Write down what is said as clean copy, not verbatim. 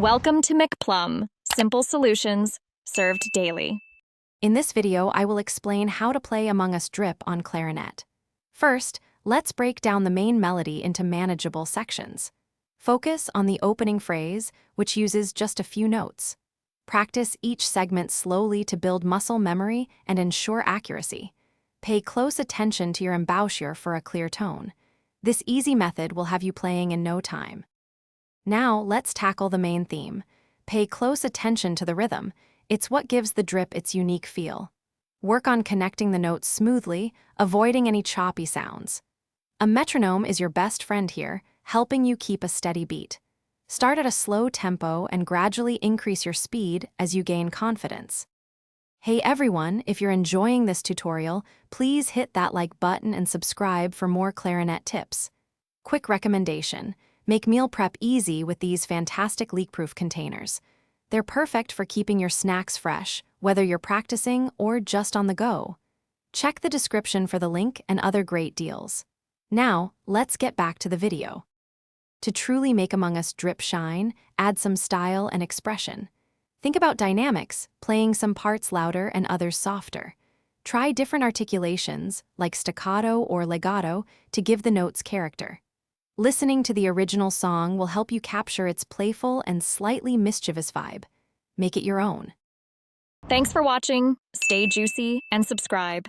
Welcome to McPlum, simple solutions served daily. In this video, I will explain how to play Among Us Drip on Clarinet. First, let's break down the main melody into manageable sections. Focus on the opening phrase, which uses just a few notes. Practice each segment slowly to build muscle memory and ensure accuracy. Pay close attention to your embouchure for a clear tone. This easy method will have you playing in no time. Now, let's tackle the main theme. Pay close attention to the rhythm. It's what gives the drip its unique feel. Work on connecting the notes smoothly, avoiding any choppy sounds. A metronome is your best friend here, helping you keep a steady beat. Start at a slow tempo and gradually increase your speed as you gain confidence. Hey everyone, if you're enjoying this tutorial, please hit that like button and subscribe for more clarinet tips. Quick recommendation: make meal prep easy with these fantastic leak-proof containers. They're perfect for keeping your snacks fresh, whether you're practicing or just on the go. Check the description for the link and other great deals. Now, let's get back to the video. To truly make Among Us Drip shine, add some style and expression. Think about dynamics, playing some parts louder and others softer. Try different articulations, like staccato or legato, to give the notes character. Listening to the original song will help you capture its playful and slightly mischievous vibe. Make it your own. Thanks for watching. Stay juicy and subscribe.